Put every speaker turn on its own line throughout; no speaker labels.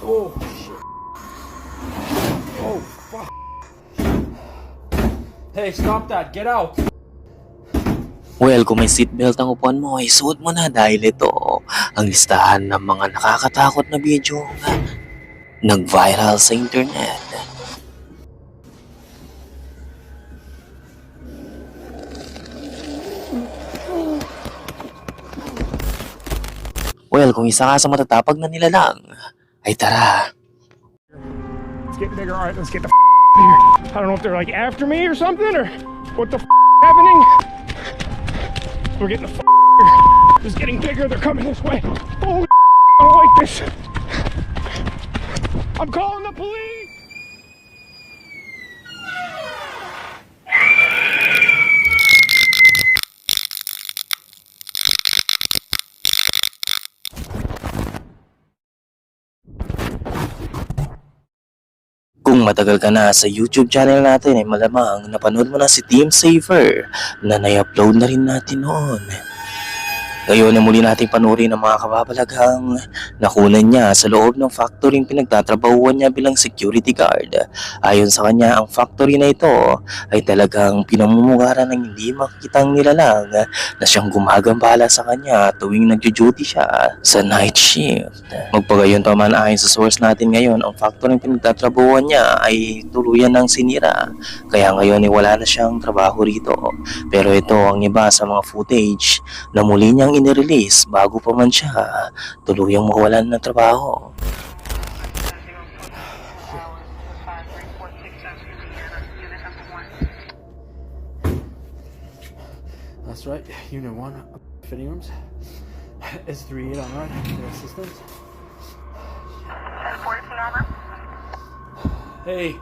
Oh, shit. Oh, fuck. Hey, stop that. Get out.
Well, kung may seatbelt ang upuan mo, isuot mo na dahil ito ang listahan ng mga nakakatakot na video nag-viral sa internet. Well, kung isa ka sa matatapag na nilalang, ay tara.
It's getting bigger. All right, let's get the here. I don't know if they're like after me or something or what the happening. We're getting the here. It's getting bigger. They're coming this way. Holy I don't like this. I'm calling the police.
Kung matagal ka na sa YouTube channel natin ay malamang napanood mo na si Team Saver na na-upload na rin natin noon. Ngayon ay muli natin panurin ang mga kababalaghang nakunan niya sa loob ng factory pinagtatrabahuan niya bilang security guard. Ayon sa kanya, ang factory na ito ay talagang pinamumugaran ng hindi makikitang nilalang na siyang gumagambala sa kanya tuwing nagjo-duty siya sa night shift. Magpagayon pa man ayon sa source natin ngayon, ang factory pinagtatrabahuan niya ay tuluyan ng sinira. Kaya ngayon ay wala na siyang trabaho rito. Pero ito ang iba sa mga footage na muli niyang inirelease bago pa man siya tuluyang mawalan ng trabaho.
That's right. Unit 1, fitting rooms. S38 on right. Assistance.
14 over.
Hey.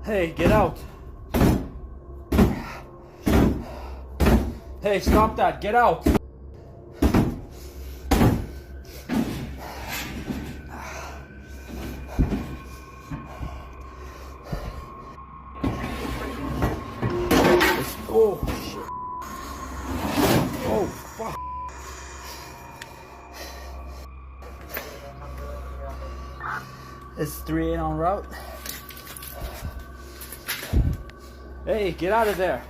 Hey, get out. Hey, stop that. Get out. Oh, shit. Oh, fuck. It's 38 en route. Hey, get out of there.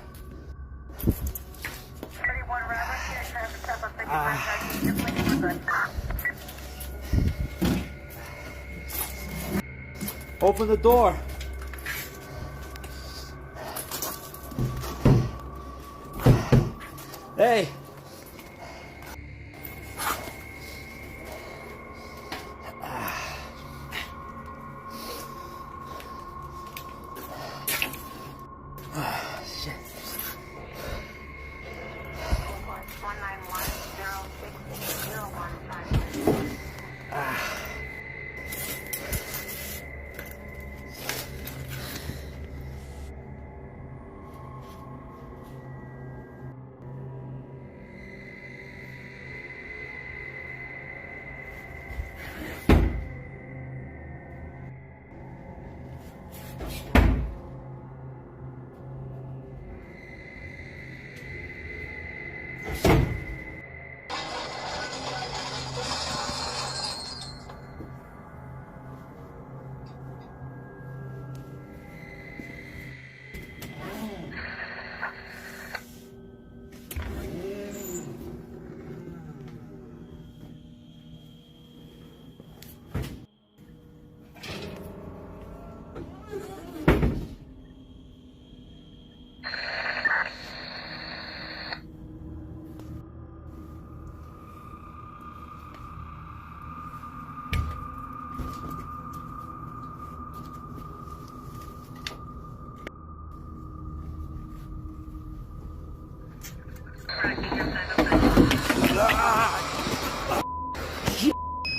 Open the door. Hey. Shit. 1910601.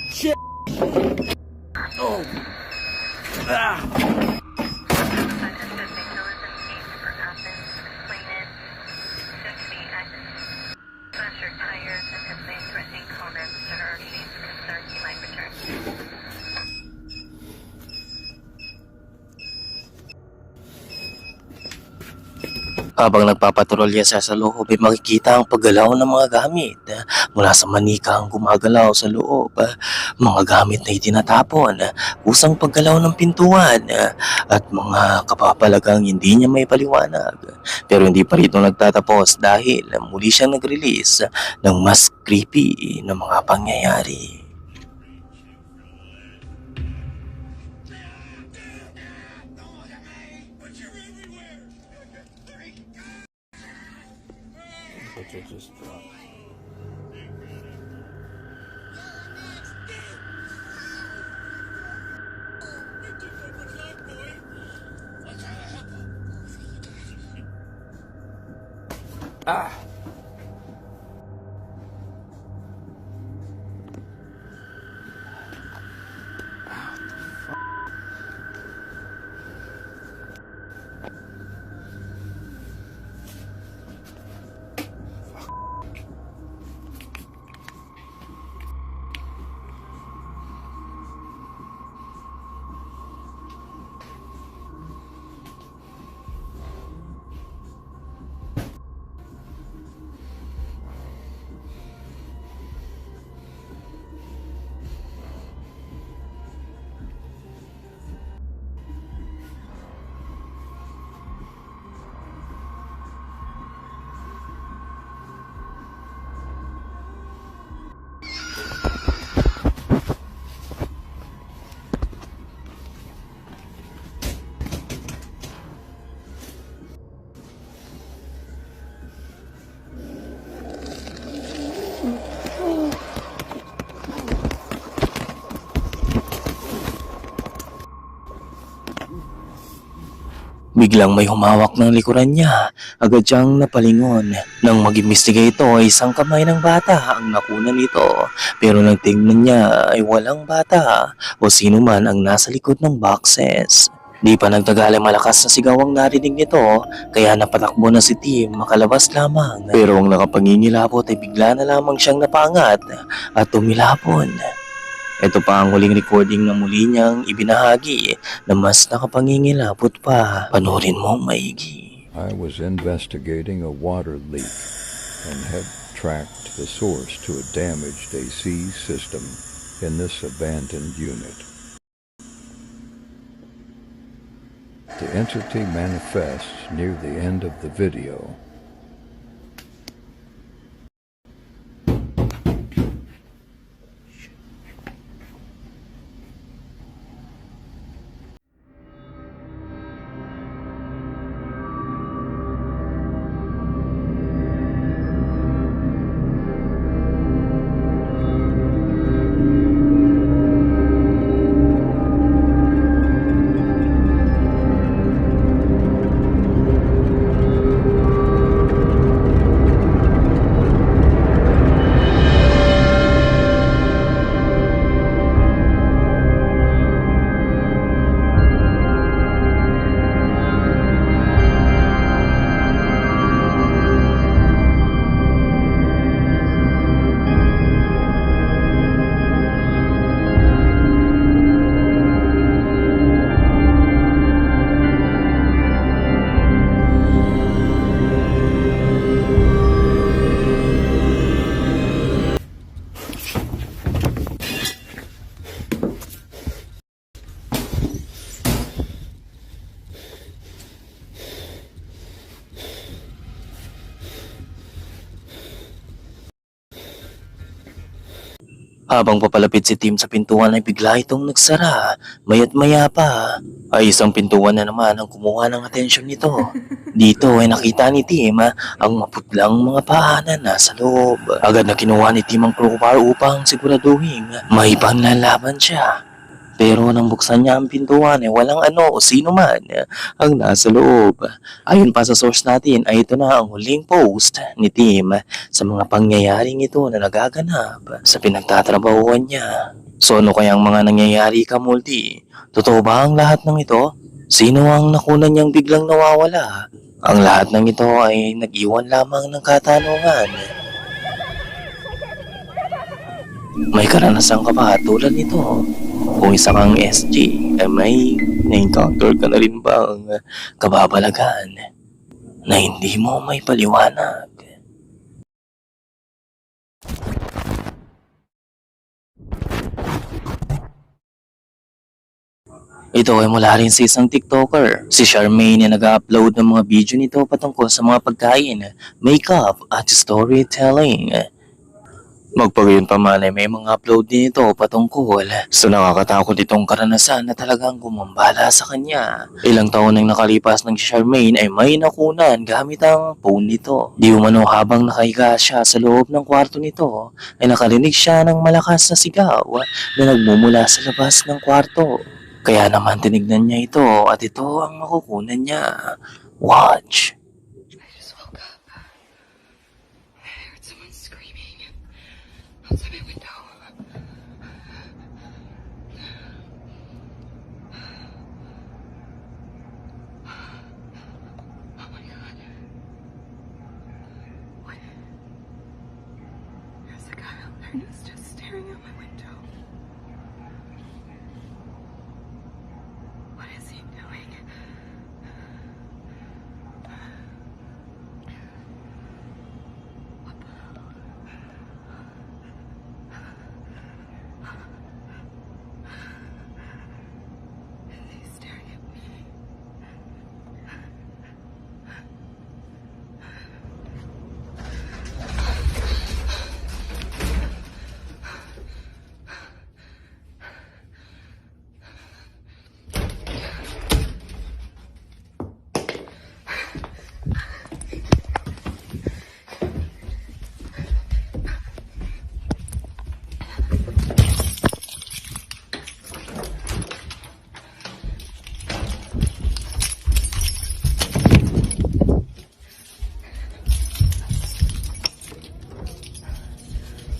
Shit. Oh.
Habang nagpapatrolya siya sa loob ay makikita ang paggalaw ng mga gamit mula sa manika ang gumagalaw sa loob. Mga gamit na itinatapon, kusang paggalaw ng pintuan at mga kapapalagang hindi niya may paliwanag. Pero hindi pa rito nagtatapos dahil muli siyang nag-release ng mas creepy na mga pangyayari.
Picture just dropped. Ah!
Biglang may humawak ng likuran niya, agad siyang napalingon. Nang mag-imbestiga ito ay isang kamay ng bata ang nakunan nito. Pero nang tingnan niya ay walang bata o sino man ang nasa likod ng boxes. Di pa nagtagal ay malakas na sigaw ang narinig nito kaya napatakbo na si Tim makalabas lamang. Pero ang nakapangingilabot ay bigla na lamang siyang napangat at tumilapon. Ito pa ang huling recording na muli niyang ibinahagi na mas nakapangingilabot pa. Panoorin mo maigi.
I was investigating a water leak and had tracked the source to a damaged AC system in this abandoned unit. The entity manifests near the end of the video.
Habang papalapit si Tim sa pintuan ay bigla itong nagsara. Maya't maya pa ay isang pintuan na naman ang kumuha ng atensyon nito. Dito ay nakita ni Tim ang maputlang mga paa na nasa loob. Agad na kinuha ni Tim ang crowbar upang siguraduhin may panlalaban siya. Pero nang buksan niya ang pintuan ay walang ano o sino man ang nasa loob. Ayon pa sa source natin ay ito na ang huling post ni Tim sa mga pangyayaring ito na nagaganap sa pinagtatrabahuan niya. So ano kayang mga nangyayari ka, Multi? Totoo ba ang lahat ng ito? Sino ang nakunan niyang biglang nawawala? Ang lahat ng ito ay nag-iwan lamang ng katanungan. May karanasan ka ba tulad nito? Kung isa kang SG, ay may na-encounter ka na rin bang kababalagan na hindi mo may paliwanag. Ito ay mula rin sa isang TikToker, si Charmaine, na nag-upload ng mga video nito patungkol sa mga pagkain, makeup at storytelling. Magpagayon pa man ay may mga upload din ito patungkol sa nakakatakot itong karanasan na talagang gumambala sa kanya. Ilang taon nang nakalipas ng si Charmaine ay may nakunan gamit ang phone nito. Di umano habang nakahiga siya sa loob ng kwarto nito ay nakarinig siya ng malakas na sigaw na nagmumula sa labas ng kwarto. Kaya naman tinignan niya ito at ito ang makukunan niya. Watch.
I just woke up. I heard someone screaming outside my window. Oh my god. What? There's a guy out there and he's just staring out my window. What is he doing? What the hell? Is he staring at me?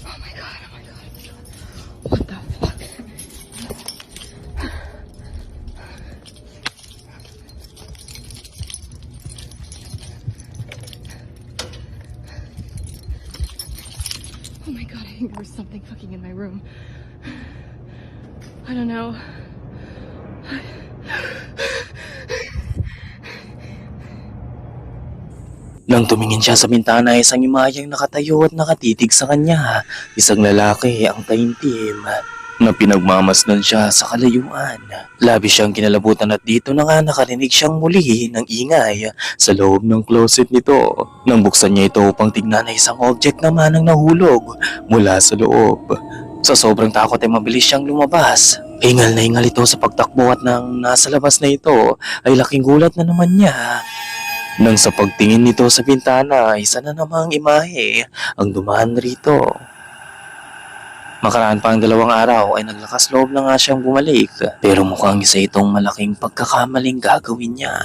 Oh my god, oh my god, oh my god. What the fuck? Oh my god, I think there was something fucking in my room. I don't know.
Nang tumingin siya sa bintana ay isang imayang nakatayo at nakatitig sa kanya. Isang lalaki ang taimtim na pinagmamasdan siya sa kalayuan. Labis siyang kinalabutan at dito na nga nakarinig siyang muli ng ingay sa loob ng closet nito. Nang buksan niya ito upang tignan ay isang object naman ang nahulog mula sa loob. Sa sobrang takot ay mabilis siyang lumabas. Hingal na hingal ito sa pagtakbo at nang nasa labas na ito ay laking gulat na naman niya. Nang sa pagtingin nito sa bintana, isa na namang imahe ang dumaan rito. Makaraan pa ang 2 araw ay naglakas loob na nga siyang bumalik, pero mukhang isa itong malaking pagkakamaling gagawin niya.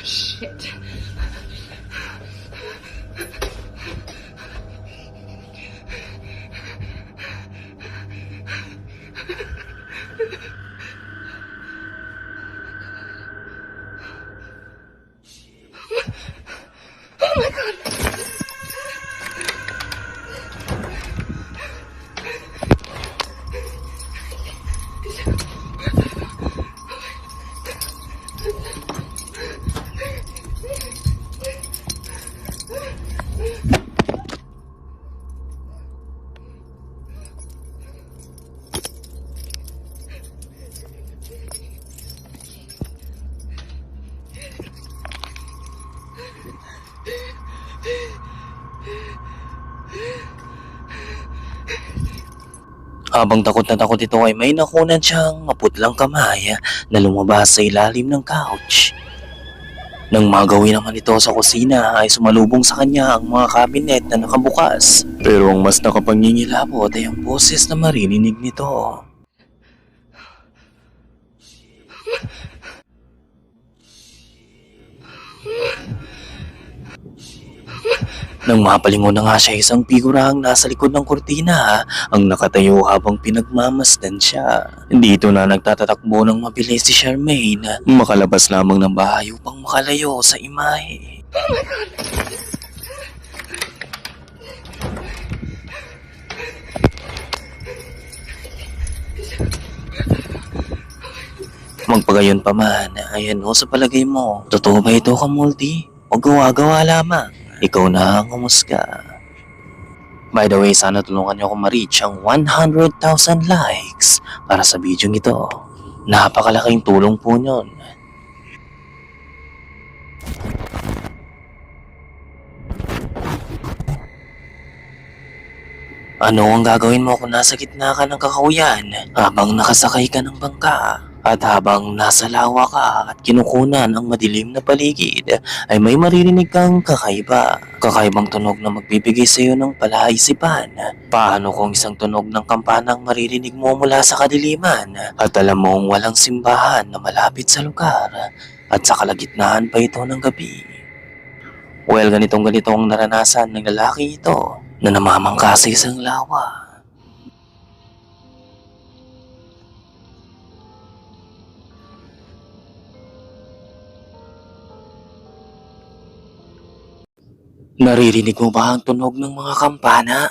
Shit.
Habang takot na takot ito ay may nakunan siyang maputlang kamay na lumabas sa ilalim ng couch. Nang magawi naman ito sa kusina ay sumalubong sa kanya ang mga kabinet na nakabukas. Pero ang mas nakapangingilabot ay ang boses na maririnig nito. Nang mapalingon na nga siya, isang figurang nasa likod ng kurtina ang nakatayo habang pinagmamasdan siya. Dito na nagtatatakbo ng mabilis si Charmaine, makalabas lamang ng bahay upang makalayo sa imahe.
Oh my god!
Magpagayon pa man, ayan o sa palagay mo, totoo ba ito Kamulti? O gawa-gawa lamang? Ikaw na ang humusga. By the way, sana tulungan niyo ako ma-reach ang 100,000 likes para sa video ito. Napakalaking tulong po nyon. Ano ang gagawin mo kung nasa gitna ka ng kakahuyan habang nakasakay ka ng bangka? At habang nasa lawa ka at kinukunan ang madilim na paligid, ay may maririnig kang kakaiba. Kakaibang tunog na magbibigay sa iyo ng palaisipan. Paano kung isang tunog ng kampanang maririnig mo mula sa kadiliman at alam mong walang simbahan na malapit sa lugar at sa kalagitnaan pa ito ng gabi? Well, ganito ang naranasan ng lalaki ito na namamangka sa isang lawa. Naririnig mo ba ang tunog ng mga kampana?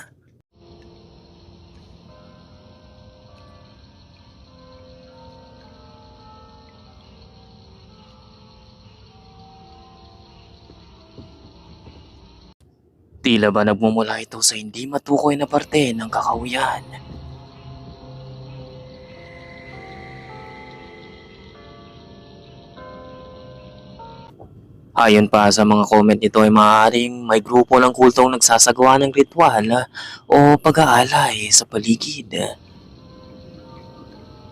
Tila ba nagmumula ito sa hindi matukoy na parte ng kakahuyan? Ayon pa sa mga comment nito ay maaaring may grupo ng kultong nagsasagawa ng ritual o pag-aalay sa paligid.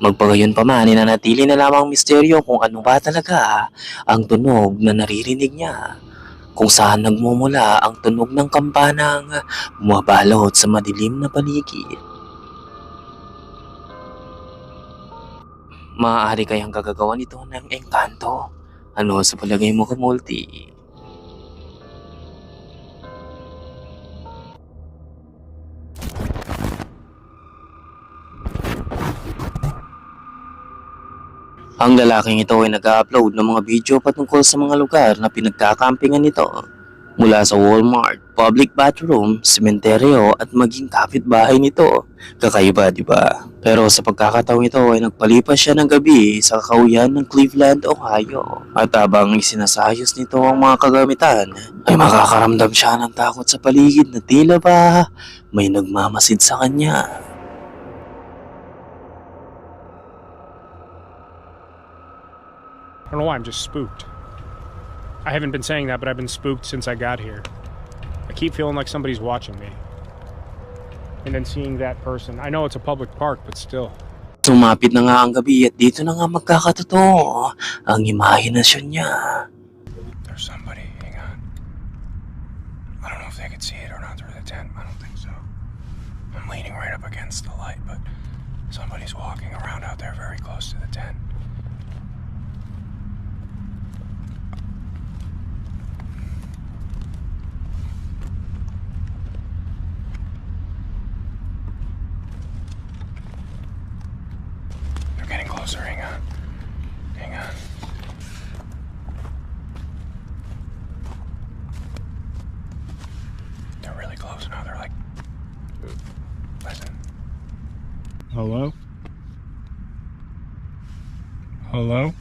Magpagayon pa man, nanatili na lamang misteryo kung ano ba talaga ang tunog na naririnig niya. Kung saan nagmumula ang tunog ng kampanang bumabalot sa madilim na paligid. Maaari kayang gagagawa nito ng engkanto? Ano sa palagay mo Kamulti? Ang lalaking ito ay nag-upload ng mga video patungkol sa mga lugar na pinagkakampingan nito. Mula sa Walmart, public bathroom, sementeryo at maging kapitbahay nito. Kakaiba, di ba? Pero sa pagkakataong ito ay nagpalipas siya ng gabi sa kakahuyan ng Cleveland, Ohio. At habang isinasayos nito ang mga kagamitan, ay makakaramdam siya ng takot sa paligid na tila ba may nagmamasid sa kanya.
I don't know why, I'm just spooked. I haven't been saying that, but I've been spooked since I got here. I keep feeling like somebody's watching me. And then seeing that person. I know it's a public park, but still.
Sumapit na nga ang gabi at dito na nga magkakatotoo ang imahinasyon niya.
There's somebody, hang on. I don't know if they can see it or not through the tent. I don't think so. I'm leaning right up against the light, but somebody's walking around out there very close to the tent. Getting closer, hang on. Hang on. They're really close now, they're like... Listen. Hello? Hello?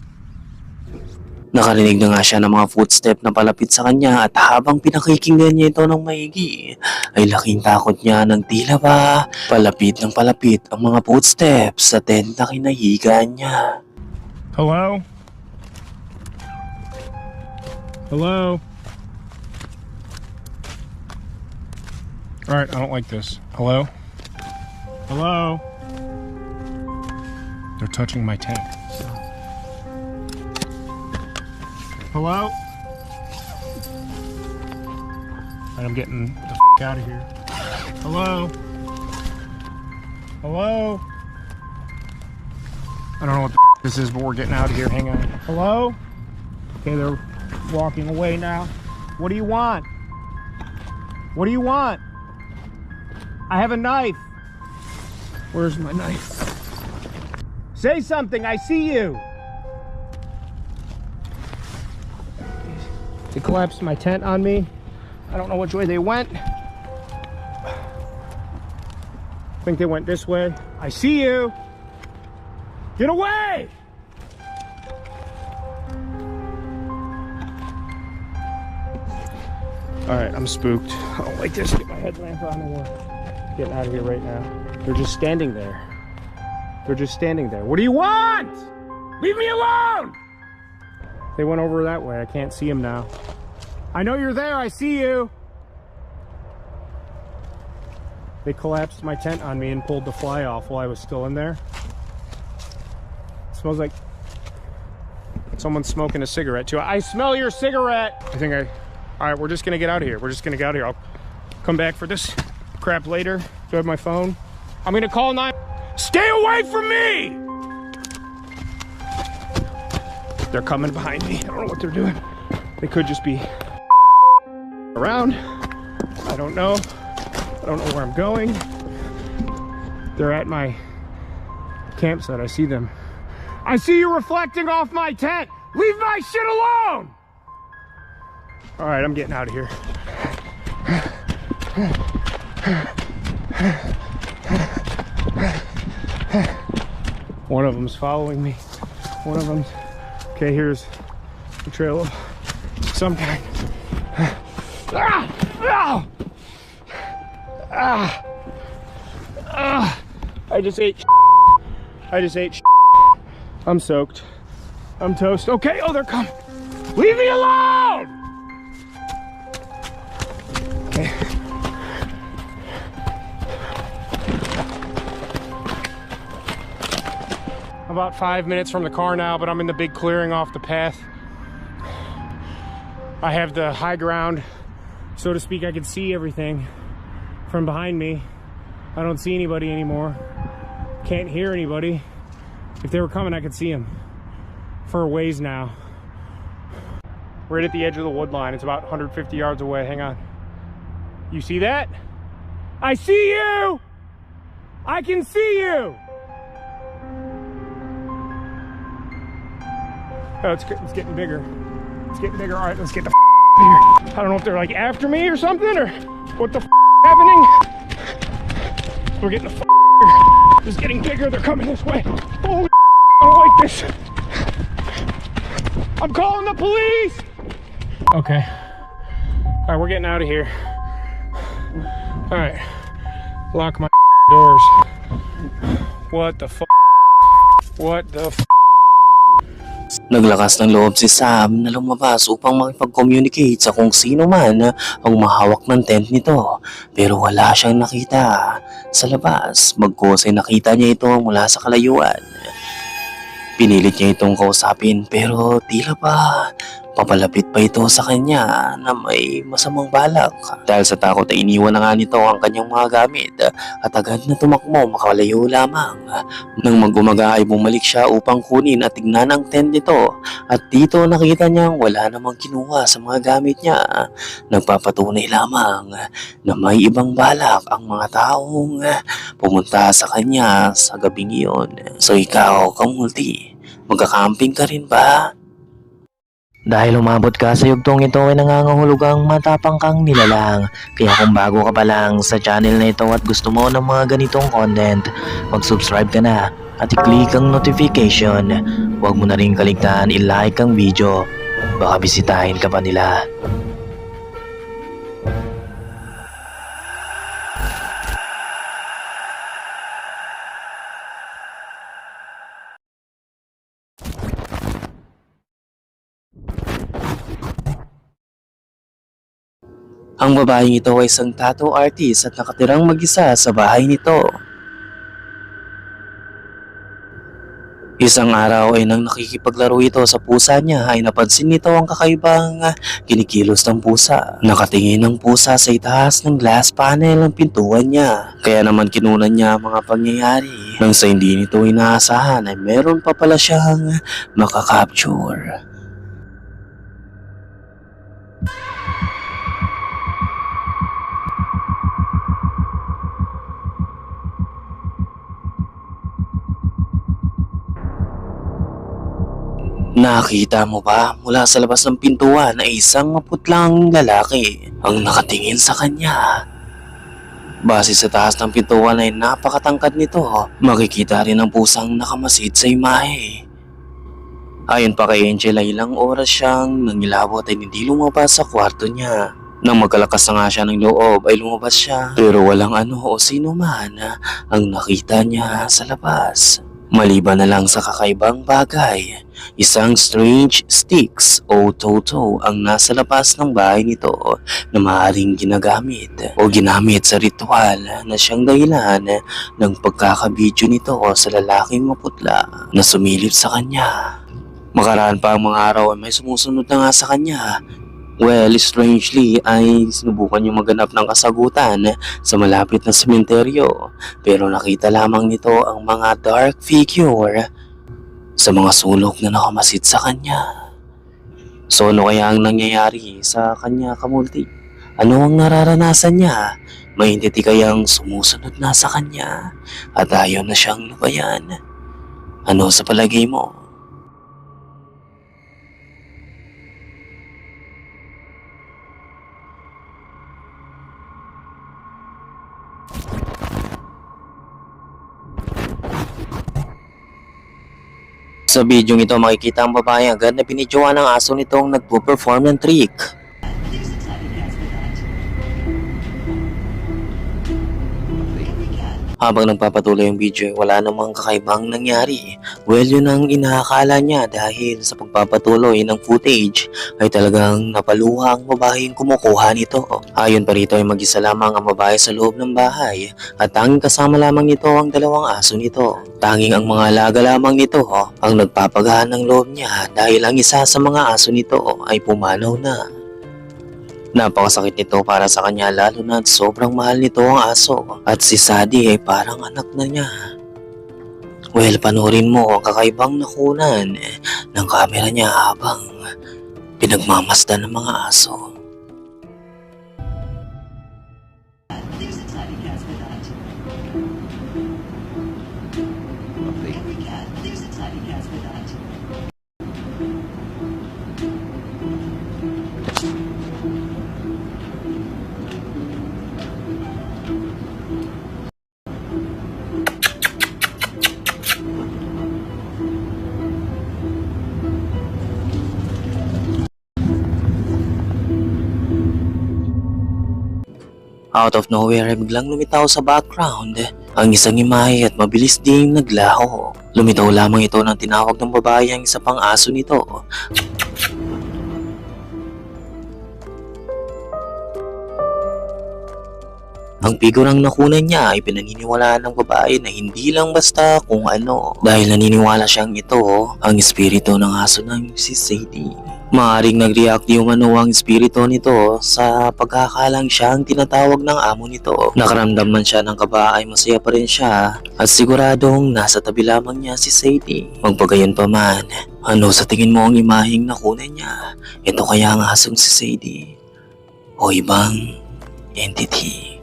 Nakarinig na nga siya ng mga footstep na palapit sa kanya at habang pinakikinggan niya ito ng maigi, ay laking takot niya ng tila ba palapit ng palapit ang mga footsteps sa tent na kinahigaan niya.
Hello? Hello? Alright, I don't like this. Hello? Hello? They're touching my tent. Hello? And I'm getting the f*** out of here. Hello? Hello? I don't know what the f*** this is, but we're getting out of here. Hang on. Hello? Okay, they're walking away now. What do you want? What do you want? I have a knife. Where's my knife? Say something, I see you. They collapsed my tent on me. I don't know which way they went. I think they went this way. I see you. Get away! Alright, I'm spooked. I don't like this. Get my headlamp on and we're getting out of here right now. They're just standing there. They're just standing there. What do you want? Leave me alone! They went over that way. I can't see them now. I know you're there. I see you. They collapsed my tent on me and pulled the fly off while I was still in there. It smells like someone's smoking a cigarette too. I smell your cigarette. All right, we're just gonna get out of here. We're just gonna get out of here. I'll come back for this crap later. Do I have my phone? I'm gonna call 9. Stay away from me! They're coming behind me. I don't know what they're doing. They could just be around. I don't know. I don't know where I'm going. They're at my campsite. I see them. I see you reflecting off my tent. Leave my shit alone! All right, I'm getting out of here. One of them's following me. One of them's... Okay, here's a trail of some kind. I just ate. I'm soaked. I'm toast. Okay, oh, they're coming. Leave me alone! Okay. About 5 minutes from the car now, but I'm in the big clearing off the path. I have the high ground, so to speak. I can see everything from behind me. I don't see anybody anymore. Can't hear anybody. If they were coming, I could see them for a ways now. Right at the edge of the wood line. It's about 150 yards away. Hang on. You see that? I see you! I can see you! Oh, it's getting bigger. It's getting bigger. All right, let's get the out of here. I don't know if they're like after me or something, or what the happening. We're getting the here. It's getting bigger. They're coming this way. Holy I don't like this. I'm calling the police. Okay. All right, we're getting out of here. All right. Lock my doors. What the What the
Naglakas ng loob si Sam na lumabas upang makipag-communicate sa kung sino man ang mahawak ng tent nito, pero wala siyang nakita. Sa labas, bagkus ay nakita niya ito mula sa kalayuan. Pinilit niya itong kausapin pero tila ba papalapit pa ito sa kanya na may masamang balak. Dahil sa takot ay iniwan na nga nito ang kanyang mga gamit at agad na tumakbo makalayo lamang. Nang mag-umaga ay bumalik siya upang kunin at tignan ang tent nito at dito nakita niyang wala namang kinuha sa mga gamit niya. Nagpapatunay lamang na may ibang balak ang mga taong pumunta sa kanya sa gabing iyon. So ikaw, kamulti, magkakamping ka rin ba? Dahil umabot ka sa yugtong ito ay nangangahulugang matapang kang nilalang. Kaya kung bago ka pa lang sa channel na ito at gusto mo ng mga ganitong content, mag-subscribe ka na at i-click ang notification. Huwag mo na rin kaligtaan i-like ang video. Baka bisitahin ka pa nila. Ang babaeng ito ay isang tattoo artist at nakatirang mag-isa sa bahay nito. Isang araw ay nang nakikipaglaro ito sa pusa niya ay napansin nito ang kakaibang kinikilos ng pusa. Nakatingin ang pusa sa itaas ng glass panel ng pintuan niya. Kaya naman kinunan niya ang mga pangyayari. Nang sa hindi nito inaasahan ay meron pa pala siyang makakapture. Nakita mo ba mula sa labas ng pintuan na isang maputlang lalaki ang nakatingin sa kanya. Base sa taas ng pintuan ay napakatangkad nito, makikita rin ang pusang nakamasid sa imahe. Ayon pa kay Angel ay ilang oras siyang nangilabot ay hindi lumabas sa kwarto niya. Nang magkalakas na nga siya ng loob ay lumabas siya pero walang ano o sino man ang nakita niya sa labas. Maliban na lang sa kakaibang bagay, isang strange sticks o toto ang nasa labas ng bahay nito na maaaring ginagamit o ginamit sa ritual na siyang dahilan ng pagkakabidyo nito sa lalaking maputla na sumilip sa kanya. Makaraan pa ang mga araw ay may sumusunod na nga sa kanya. Well, strangely ay sinubukan yung maghanap ng kasagutan sa malapit na sementeryo pero nakita lamang nito ang mga dark figure sa mga sulok na nakamasid sa kanya. So ano kaya ang nangyayari sa kanya, kamulti? Ano ang nararanasan niya? May entity kayang sumusunod na sa kanya at ayaw na siyang lubayan? Ano sa palagay mo? Sa bidyong ito makikita ang babae agad na binidyoan ng aso nitong nagpo-perform ng trick. Habang nagpapatuloy yung video, wala namang kakaibang nangyari. Well, yun ang inaakala niya dahil sa pagpapatuloy ng footage ay talagang napaluha ang babaeng kumukuha nito. Ayon pa rito ay mag-isa lamang ang babae sa loob ng bahay at tanging kasama lamang nito ang dalawang aso nito. Tanging ang mga alaga lamang nito ang nagpapagaan ng loob niya dahil ang isa sa mga aso nito ay pumanaw na. Napakasakit nito para sa kanya lalo na sobrang mahal nito ang aso at si Sadie ay parang anak na niya. Well, panoorin mo ang kakaibang nakunan ng camera niya habang pinagmamasdan ng mga aso. Out of nowhere ay biglang lumitaw sa background ang isang imahe at mabilis ding naglaho. Lumitaw lamang ito nang tinawag ng babae ang isa pang aso nito. Ang figurang nakunan niya ay pinaniniwalaan ng babae na hindi lang basta kung ano dahil naniniwala siyang ito ang espiritu ng aso ng si Sadie. Maaring nag-react yung ang espiritu nito sa pagkakalang siyang tinatawag ng amo nito. Nakaramdam man siya ng kaba ay masaya pa rin siya at siguradong nasa tabi lamang niya si Sadie. Magpagayon pa man, ano sa tingin mo ang imaheng nakunan niya? Ito kaya ang asong si Sadie o ibang entity?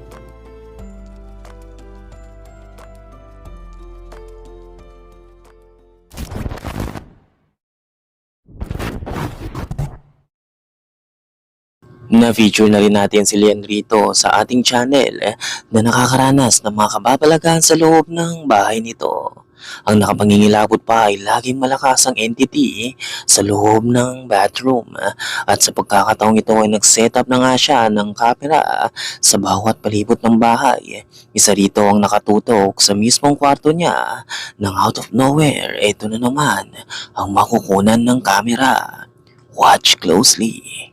Na-feature na rin natin si Lian rito sa ating channel na nakakaranas ng mga kababalaghan sa loob ng bahay nito. Ang nakapangingilabot pa ay laging malakas ang entity sa loob ng bathroom at sa pagkakataong ito ay nag-set up na nga siya ng camera sa bawat palibot ng bahay. Isa rito ang nakatutok sa mismong kwarto niya nang out of nowhere, ito na naman ang makukunan ng camera. Watch closely.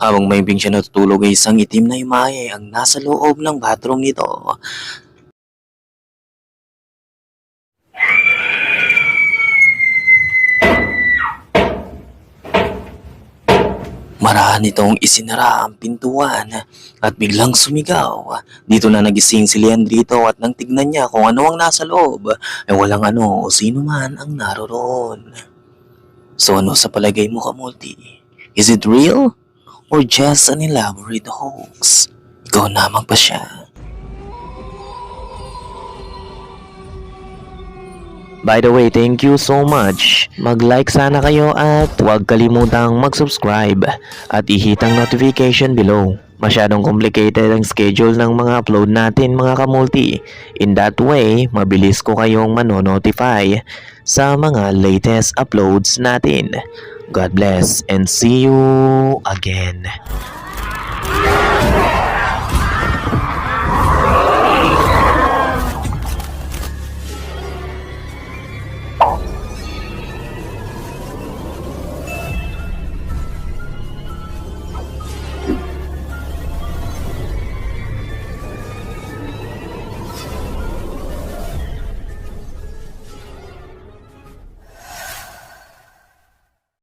Habang mahimbing siya natutulog ay isang itim na imahe ang nasa loob ng bathroom nito. Marahan nitong isinara ang pintuan at biglang sumigaw. Dito na nagising si Leandrito at nang tignan niya kung ano ang nasa loob ay walang ano o sino man ang naroon. So ano sa palagay mo, Kamulti? Is it real or just an elaborate hoax? Ikaw na magpasya. By the way, thank you so much. Mag-like sana kayo at huwag kalimutang mag-subscribe at ihit ang notification below. Masyadong complicated ang schedule ng mga upload natin mga kamulti. In that way, mabilis ko kayong manonotify sa mga latest uploads natin. God bless and see you again.